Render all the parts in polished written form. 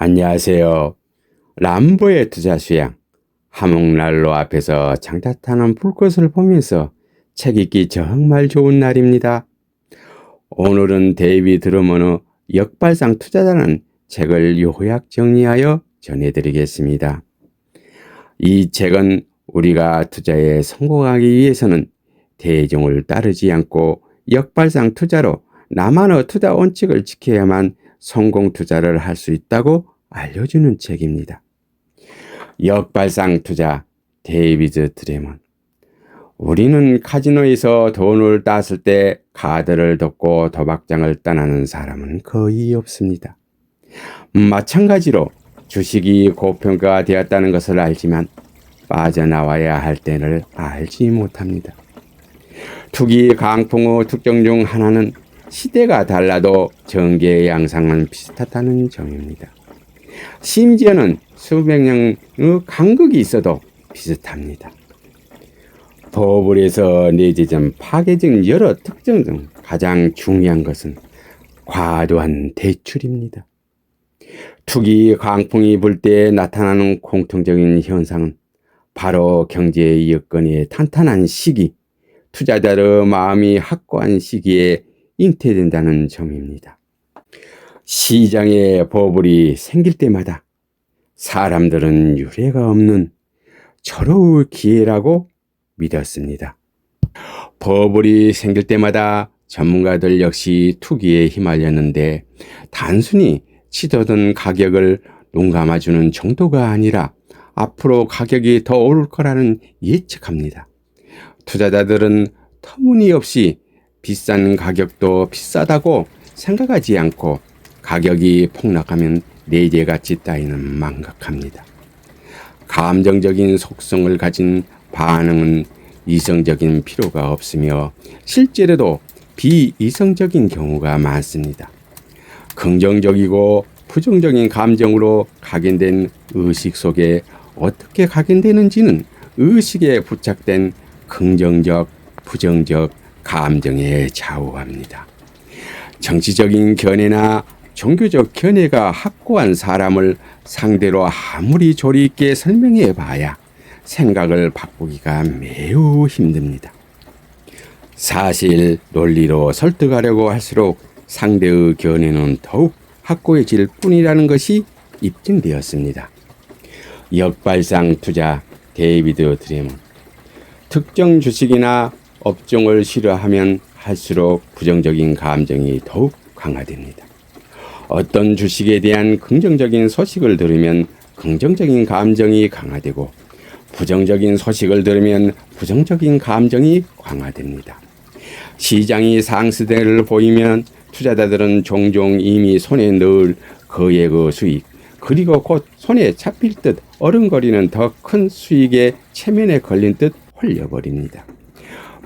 안녕하세요. 람보의 투자 수양 화목난로 앞에서 장타 타는 불꽃을 보면서 책 읽기 정말 좋은 날입니다. 오늘은 데이비드 드루먼의 역발상 투자자라는 책을 요약 정리하여 전해드리겠습니다. 이 책은 우리가 투자에 성공하기 위해서는 대중을 따르지 않고 역발상 투자로 나만의 투자 원칙을 지켜야만 성공 투자를 할 수 있다고 알려주는 책입니다. 역발상 투자 데이비드 드루먼. 우리는 카지노에서 돈을 땄을 때 카드를 덮고 도박장을 떠나는 사람은 거의 없습니다. 마찬가지로 주식이 고평가가 되었다는 것을 알지만 빠져나와야 할 때를 알지 못합니다. 투기 강풍의 특징 중 하나는 시대가 달라도 전개의 양상은 비슷하다는 점입니다. 심지어는 수백 년의 간극이 있어도 비슷합니다. 버블에서 내재된 파괴적 여러 특징 중 가장 중요한 것은 과도한 대출입니다. 투기 강풍이 불 때 나타나는 공통적인 현상은 바로 경제 여건이 탄탄한 시기, 투자자의 마음이 확고한 시기에 잉태된다는 점입니다. 시장에 버블이 생길 때마다 사람들은 유례가 없는 절호의 기회라고 믿었습니다. 버블이 생길 때마다 전문가들 역시 투기에 휘말렸는데 단순히 치솟은 가격을 눈감아주는 정도가 아니라 앞으로 가격이 더 오를 거라는 예측합니다. 투자자들은 터무니없이 비싼 가격도 비싸다고 생각하지 않고 가격이 폭락하면 내재가치 따위는 망각합니다. 감정적인 속성을 가진 반응은 이성적인 필요가 없으며 실제로도 비이성적인 경우가 많습니다. 긍정적이고 부정적인 감정으로 각인된 의식 속에 어떻게 각인되는지는 의식에 부착된 긍정적, 부정적 감정에 좌우합니다. 정치적인 견해나 종교적 견해가 확고한 사람을 상대로 아무리 조리 있게 설명해 봐야 생각을 바꾸기가 매우 힘듭니다. 사실 논리로 설득하려고 할수록 상대의 견해는 더욱 확고해질 뿐이라는 것이 입증되었습니다. 역발상 투자 데이비드 드루먼. 특정 주식이나 업종을 싫어하면 할수록 부정적인 감정이 더욱 강화됩니다. 어떤 주식에 대한 긍정적인 소식을 들으면 긍정적인 감정이 강화되고 부정적인 소식을 들으면 부정적인 감정이 강화됩니다. 시장이 상승세를 보이면 투자자들은 종종 이미 손에 넣을 거액의 수익 그리고 곧 손에 잡힐 듯 어른거리는 더 큰 수익의 체면에 걸린 듯 홀려버립니다.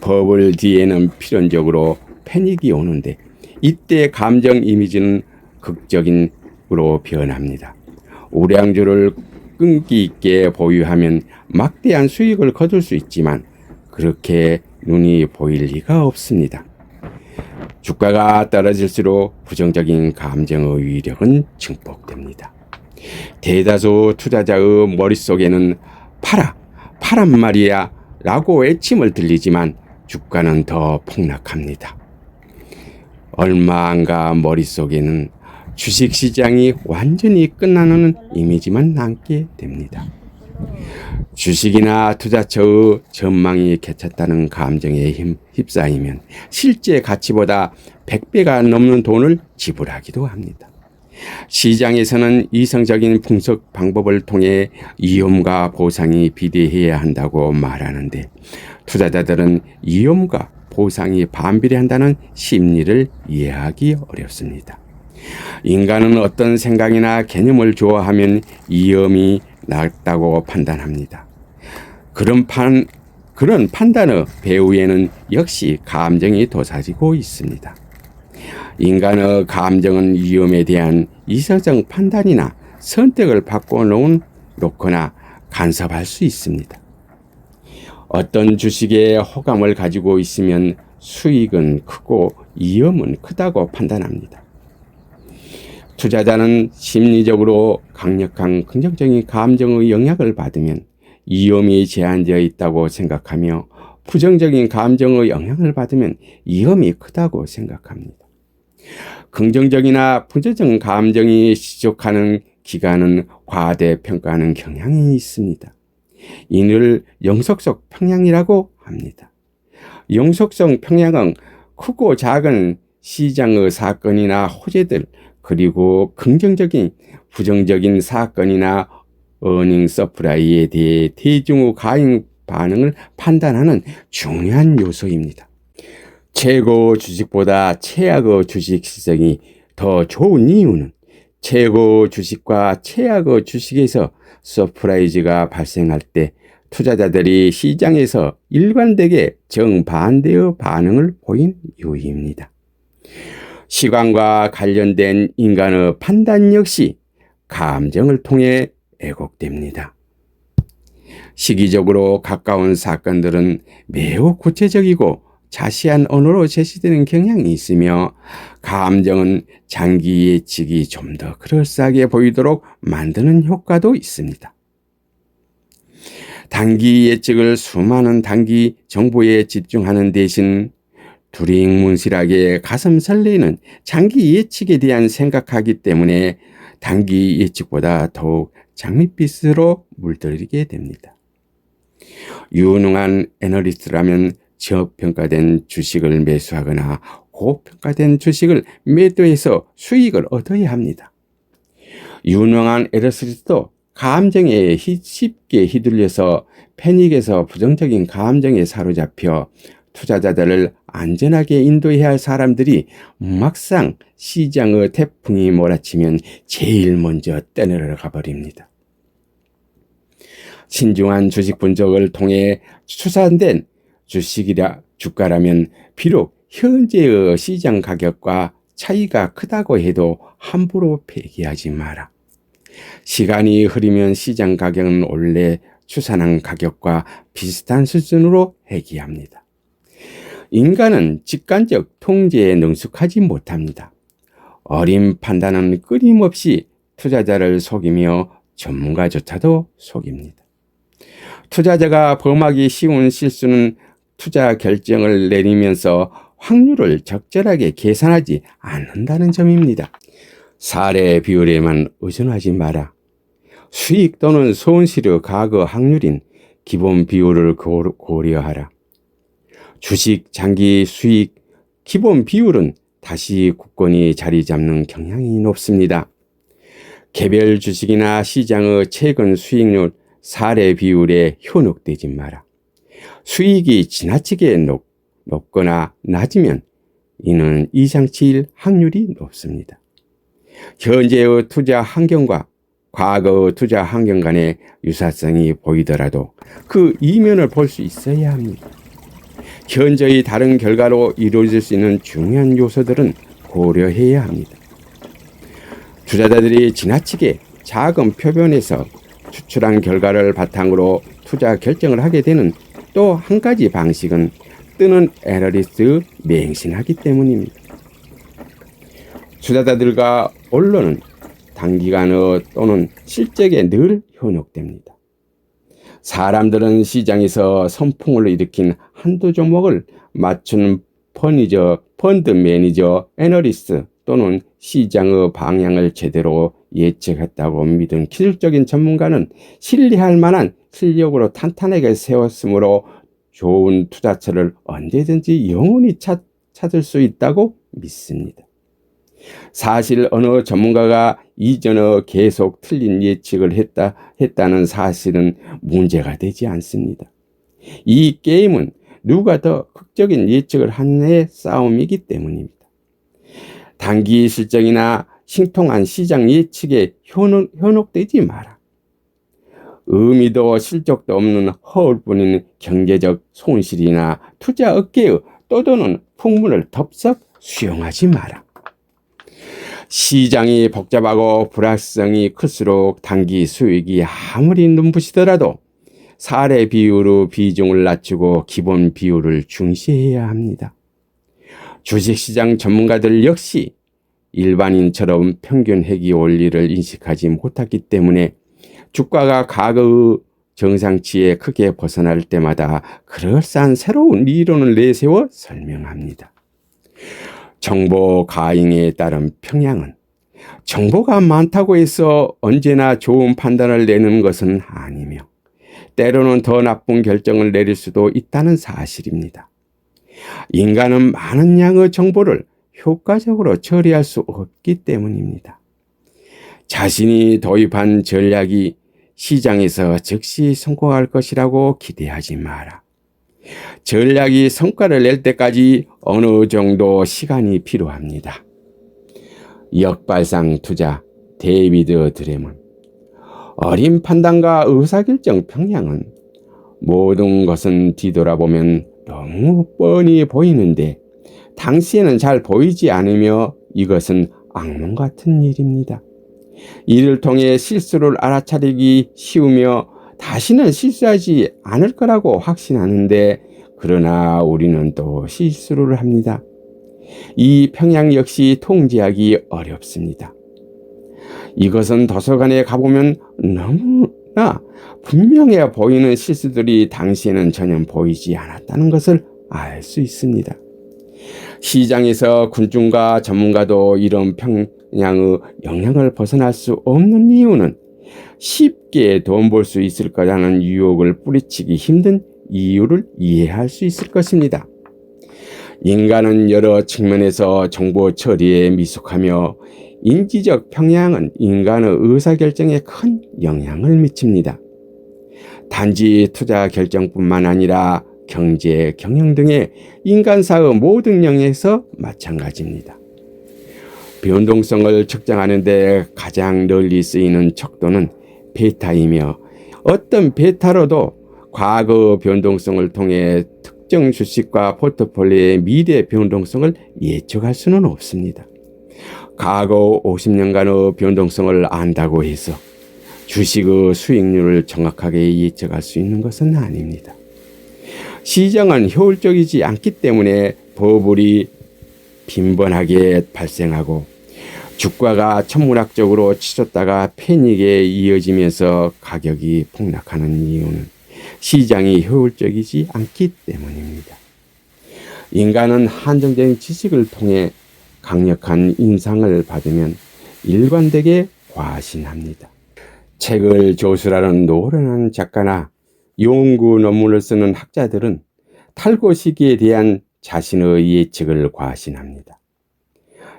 버블 뒤에는 필연적으로 패닉이 오는데 이때 감정 이미지는 극적으로 변합니다. 우량주를 끈기 있게 보유하면 막대한 수익을 거둘 수 있지만 그렇게 눈이 보일 리가 없습니다. 주가가 떨어질수록 부정적인 감정의 위력은 증폭됩니다. 대다수 투자자의 머릿속에는 팔아, 파란 말이야 라고 외침을 들리지만 주가는 더 폭락합니다. 얼마 안가 머릿속에는 주식시장이 완전히 끝나는 이미지만 남게 됩니다. 주식이나 투자처의 전망이 개찼다는 감정에 휩싸이면 실제 가치보다 100배가 넘는 돈을 지불하기도 합니다. 시장에서는 이성적인 분석 방법을 통해 위험과 보상이 비례해야 한다고 말하는데 투자자들은 위험과 보상이 반비례한다는 심리를 이해하기 어렵습니다. 인간은 어떤 생각이나 개념을 좋아하면 위험이 낮다고 판단합니다. 그런 판단의 배후에는 역시 감정이 도사리고 있습니다. 인간의 감정은 위험에 대한 이성적 판단이나 선택을 바꿔놓거나 간섭할 수 있습니다. 어떤 주식에 호감을 가지고 있으면 수익은 크고 위험은 크다고 판단합니다. 투자자는 심리적으로 강력한 긍정적인 감정의 영향을 받으면 위험이 제한되어 있다고 생각하며 부정적인 감정의 영향을 받으면 위험이 크다고 생각합니다. 긍정적이나 부정적인 감정이 지속하는 기간은 과대평가하는 경향이 있습니다. 이를 영속성 평양이라고 합니다. 영속성 평양은 크고 작은 시장의 사건이나 호재들, 그리고 긍정적인 부정적인 사건이나 어닝 서프라이에 대해 대중의 과잉 반응을 판단하는 중요한 요소입니다. 최고 주식보다 최악의 주식 시장이 더 좋은 이유는 최고 주식과 최악의 주식에서 서프라이즈가 발생할 때 투자자들이 시장에서 일관되게 정반대의 반응을 보인 이유입니다. 시간과 관련된 인간의 판단 역시 감정을 통해 왜곡됩니다. 시기적으로 가까운 사건들은 매우 구체적이고 자세한 언어로 제시되는 경향이 있으며, 감정은 장기 예측이 좀 더 그럴싸하게 보이도록 만드는 효과도 있습니다. 단기 예측을 수많은 단기 정보에 집중하는 대신 두리뭉실하게 가슴 설레는 장기 예측에 대한 생각하기 때문에 단기 예측보다 더욱 장밋빛으로 물들이게 됩니다. 유능한 애널리스트라면 저평가된 주식을 매수하거나 고평가된 주식을 매도해서 수익을 얻어야 합니다. 유능한 애널리스트도 감정에 쉽게 휘둘려서 패닉에서 부정적인 감정에 사로잡혀 투자자들을 안전하게 인도해야 할 사람들이 막상 시장의 태풍이 몰아치면 제일 먼저 떠내려가 버립니다. 신중한 주식 분석을 통해 추산된 주가라면 비록 현재의 시장 가격과 차이가 크다고 해도 함부로 폐기하지 마라. 시간이 흐르면 시장 가격은 원래 추산한 가격과 비슷한 수준으로 회귀합니다. 인간은 직관적 통제에 능숙하지 못합니다. 어린 판단은 끊임없이 투자자를 속이며 전문가조차도 속입니다. 투자자가 범하기 쉬운 실수는 투자 결정을 내리면서 확률을 적절하게 계산하지 않는다는 점입니다. 사례 비율에만 의존하지 마라. 수익 또는 손실의 과거 확률인 기본 비율을 고려하라. 주식 장기 수익 기본 비율은 다시 굳건히 자리 잡는 경향이 높습니다. 개별 주식이나 시장의 최근 수익률 사례 비율에 현혹되지 마라. 수익이 지나치게 높거나 낮으면 이는 이상치일 확률이 높습니다. 현재의 투자 환경과 과거의 투자 환경 간의 유사성이 보이더라도 그 이면을 볼 수 있어야 합니다. 현재의 다른 결과로 이루어질 수 있는 중요한 요소들은 고려해야 합니다. 투자자들이 지나치게 작은 표변에서 추출한 결과를 바탕으로 투자 결정을 하게 되는 또 한 가지 방식은 뜨는 애널리스트의 맹신하기 때문입니다. 투자자들과 언론은 단기간의 또는 실적에 늘 현혹됩니다. 사람들은 시장에서 선풍을 일으킨 한두 종목을 맞춘 펀드 매니저, 애널리스트 또는 시장의 방향을 제대로 예측했다고 믿은 기술적인 전문가는 신뢰할 만한 실력으로 탄탄하게 세웠으므로 좋은 투자처를 언제든지 영원히 찾을 수 있다고 믿습니다. 사실 어느 전문가가 이전에 계속 틀린 예측을 했다는 사실은 문제가 되지 않습니다. 이 게임은 누가 더 극적인 예측을 하느냐의 싸움이기 때문입니다. 단기 실적이나 신통한 시장 예측에 현혹되지 마라. 의미도 실적도 없는 허울뿐인 경제적 손실이나 투자 어깨에 떠도는 풍문을 덥석 수용하지 마라. 시장이 복잡하고 불확실성이 클수록 단기 수익이 아무리 눈부시더라도 사례 비율의 비중을 낮추고 기본 비율을 중시해야 합니다. 주식시장 전문가들 역시 일반인처럼 평균 회귀 원리를 인식하지 못했기 때문에 주가가 과거의 정상치에 크게 벗어날 때마다 그럴싸한 새로운 이론을 내세워 설명합니다. 정보 과잉에 따른 평양은 정보가 많다고 해서 언제나 좋은 판단을 내는 것은 아니며 때로는 더 나쁜 결정을 내릴 수도 있다는 사실입니다. 인간은 많은 양의 정보를 효과적으로 처리할 수 없기 때문입니다. 자신이 도입한 전략이 시장에서 즉시 성공할 것이라고 기대하지 마라. 전략이 성과를 낼 때까지 어느 정도 시간이 필요합니다. 역발상 투자 데이비드 드레먼. 어린 판단과 의사결정 평양은 모든 것은 뒤돌아보면 너무 뻔히 보이는데 당시에는 잘 보이지 않으며 이것은 악몽 같은 일입니다. 이를 통해 실수를 알아차리기 쉬우며 다시는 실수하지 않을 거라고 확신하는데 그러나 우리는 또 실수를 합니다. 이 평양 역시 통제하기 어렵습니다. 이것은 도서관에 가보면 너무나 분명해 보이는 실수들이 당시에는 전혀 보이지 않았다는 것을 알 수 있습니다. 시장에서 군중과 전문가도 이런 평양의 영향을 벗어날 수 없는 이유는 쉽게 돈 벌 수 있을 거라는 유혹을 뿌리치기 힘든 이유를 이해할 수 있을 것입니다. 인간은 여러 측면에서 정보 처리에 미숙하며 인지적 평양은 인간의 의사결정에 큰 영향을 미칩니다. 단지 투자 결정뿐만 아니라 경제, 경영 등의 인간사의 모든 영역에서 마찬가지입니다. 변동성을 측정하는 데 가장 널리 쓰이는 척도는 베타이며 어떤 베타로도 과거 변동성을 통해 특정 주식과 포트폴리오의 미래 변동성을 예측할 수는 없습니다. 과거 50년간의 변동성을 안다고 해서 주식의 수익률을 정확하게 예측할 수 있는 것은 아닙니다. 시장은 효율적이지 않기 때문에 버블이 빈번하게 발생하고 주가가 천문학적으로 치솟다가 패닉에 이어지면서 가격이 폭락하는 이유는 시장이 효율적이지 않기 때문입니다. 인간은 한정적인 지식을 통해 강력한 인상을 받으면 일관되게 과신합니다. 책을 조술하는 노련한 작가나 연구 논문을 쓰는 학자들은 탈고 시기에 대한 자신의 예측을 과신합니다.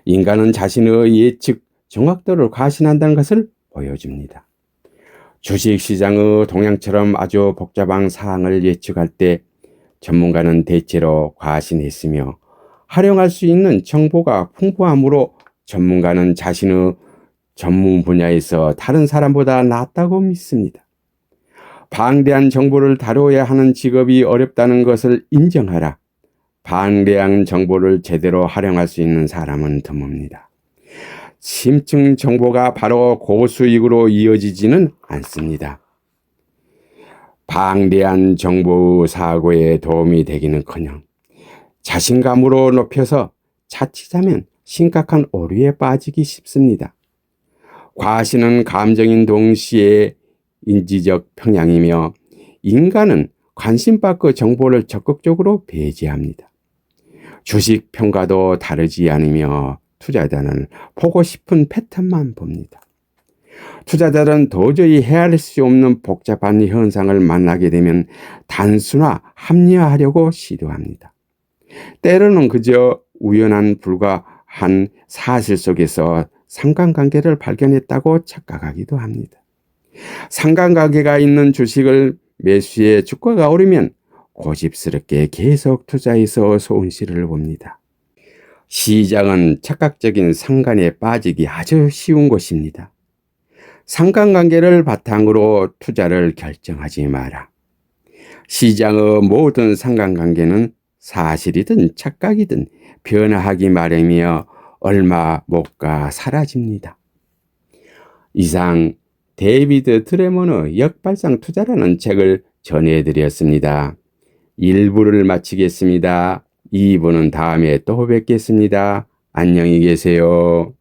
인간은 자신의 예측 정확도를 과신한다는 것을 보여줍니다. 주식시장의 동향처럼 아주 복잡한 사항을 예측할 때 전문가는 대체로 과신했으며 활용할 수 있는 정보가 풍부하므로 전문가는 자신의 전문 분야에서 다른 사람보다 낫다고 믿습니다. 방대한 정보를 다뤄야 하는 직업이 어렵다는 것을 인정하라. 방대한 정보를 제대로 활용할 수 있는 사람은 드뭅니다. 심층 정보가 바로 고수익으로 이어지지는 않습니다. 방대한 정보 사고에 도움이 되기는커녕 자신감으로 높여서 자칫하면 심각한 오류에 빠지기 쉽습니다. 과신은 감정인 동시에 인지적 평양이며 인간은 관심 밖의 정보를 적극적으로 배제합니다. 주식 평가도 다르지 않으며 투자자는 보고 싶은 패턴만 봅니다. 투자자는 도저히 헤아릴 수 없는 복잡한 현상을 만나게 되면 단순화, 합리화하려고 시도합니다. 때로는 그저 우연한 불과한 사실 속에서 상관관계를 발견했다고 착각하기도 합니다. 상관관계가 있는 주식을 매수해 주가가 오르면 고집스럽게 계속 투자해서 손실을 봅니다. 시장은 착각적인 상관에 빠지기 아주 쉬운 곳입니다. 상관관계를 바탕으로 투자를 결정하지 마라. 시장의 모든 상관관계는 사실이든 착각이든 변화하기 마련이며 얼마 못 가 사라집니다. 이상 데이비드 트레먼의 역발상 투자라는 책을 전해드렸습니다. 1부를 마치겠습니다. 2부는 다음에 또 뵙겠습니다. 안녕히 계세요.